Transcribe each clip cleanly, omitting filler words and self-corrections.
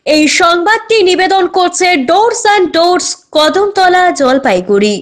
এই সংবাদটি নিবেদন করছে doors and doors, Kadamtala, Jalpaiguri.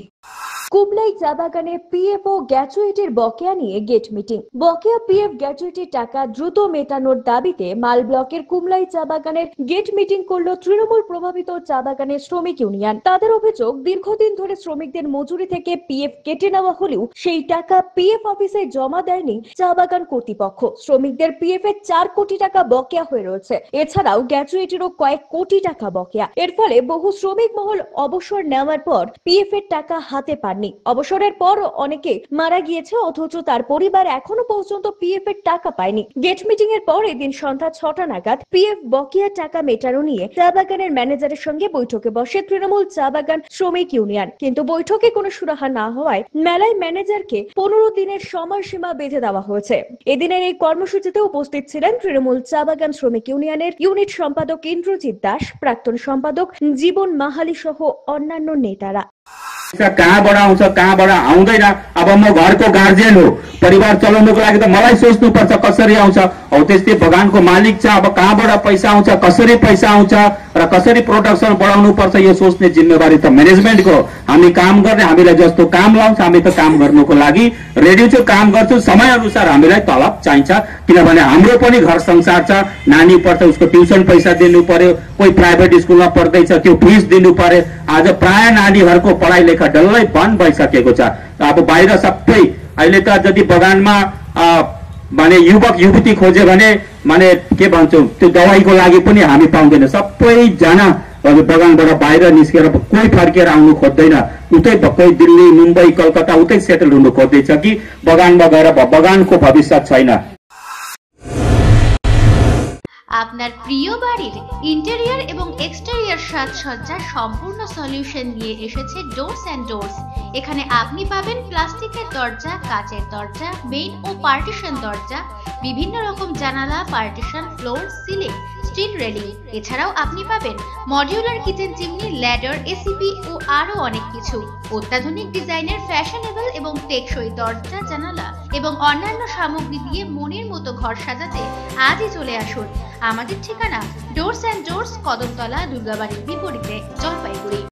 Kumlai চা বাগানে পিএফ ও গ্র্যাচুইটির বকেয়া নিয়ে গেট মিটিং। বকেয়া পিএফ গ্র্যাচুইটির টাকা দ্রুত মেটানোর দাবিতে মাল ব্লকের কুমলাই চা বাগানের গেট মিটিং করল তৃণমূল প্রভাবিত চা বাগানের শ্রমিক ইউনিয়ন। তাদের অভিযোগ, দীর্ঘদিন ধরে শ্রমিকদের মজুরি থেকে পিএফ কেটে নেওয়া হলেও সেই টাকা পিএফ অফিসে জমা দেয়নি চা বাগান কর্তৃপক্ষ। শ্রমিকদের পিএফ এর 4 কোটি টাকা বকেয়া হয়ে রয়েছে। এছাড়াও গ্র্যাচুইটিরও কয়েক কোটি টাকা বকেয়া। এর ফলে বহু শ্রমিক মহল অবসর নেওয়ার পর পিএফ এর টাকা হাতে পাননি। অবসরের পর অনেকে মারা গিয়েছে, অথচ তার পরিবার এখনো পর্যন্ত পিএফ এর টাকা পায়নি। গেট মিটিং এর পর এদিন সন্ধ্যা 6টা নাগাদ পিএফ বকেয়া টাকা মেটানো নিয়ে চা বাগানের ম্যানেজারের সঙ্গে বৈঠকে বসে তৃণমূল চা বাগান শ্রমিক ইউনিয়ন। কিন্তু বৈঠকে কোনো সুরাহা না হওয়ায় মেলায় ম্যানেজারকে 15 দিনের সময়সীমা বেঁধে দেওয়া হয়েছে। এদিনের এই কর্মসূচিতে উপস্থিত ছিলেন তৃণমূল চা বাগান শ্রমিক ইউনিয়নের ইউনিট সম্পাদক ইন্দ্রজিৎ দাস, প্রাক্তন সম্পাদক জীবন माहाली सह अन्यान्य नेतारा। कहाँबाट आउँछ कहाँबाट आउँदैन। अब म घरको गार्जियन हो, परिवार चलाउनको लागि त मलाई सोच्नुपर्छ कसरी आउँछ। हो त्यस्तै बगानको मालिक छ, अब कहाँबाट पैसा आउँछ, कसरी पैसा आउँछ र कसरी प्रोडक्सन बढाउनु पर्छ यो सोच्ने जिम्मेवारी त म्यानेजमेन्टको। हामी काम गर्ने, हामीलाई जस्तो काम लाउँछ हामी त काम गर्नुको लागि रेडी छु, काम गर्छु। समय अनुसार हामीलाई तलब चाहिन्छ, किनभने हाम्रो पनि घर संसार छ। नानी पढ्छ, उसको ट्युसन पैसा दिनु पर्यो, कोही प्राइभेट स्कुलमा पढ्दैछ त्यो फिस दिनु पर्यो। आज प्राय नानीहरूको पढाइ लेखा डल्लै बन्द भइसकेको छ। अब बाहिर सबै अहिले त जति बगानमा माने युवक युवती खोज्यो भने माने के भन्छौ त्यो दवाईको लागि पनि हामी पाउँदैन। सबैजना बगानबाट बाहिर निस्केर कोही फर्केर आउनु खोज्दैन। उतै कोही दिल्ली, मुम्बई, कलकत्ता उतै सेटल हुनु खोज्दैछ कि बगानमा गएर बगानको भविष्य छैन। আপনার প্রিয় বাড়ির ইন্টেরিয়র এবং এক্সটেরিয়র সাজসজ্জার সম্পূর্ণ সলিউশন নিয়ে এসেছে ডোরস অ্যান্ড ডোরস। এখানে আপনি পাবেন প্লাস্টিকের দরজা, কাচের দরজা, মেইন ও পার্টিশন দরজা, বিভিন্ন রকম জানালা, partition, floor, ceiling, steel railing. এছাড়াও আপনি পাবেন modular kitchen chimney, ladder, ACP ও আরো অনেক কিছু। অত্যাধুনিক ডিজাইনের ফ্যাশনেবল এবং টেকসই দরজা, জানালা এবং অন্যান্য সামগ্রী দিয়ে মনের মতো ঘর সাজাতে আজই চলে আসুন। আমাদের ঠিকানা ডোরস অ্যান্ড ডোরস, কদমতলা, দুর্গাবাড়ির বিপরীতে, জলপাইগুড়ি।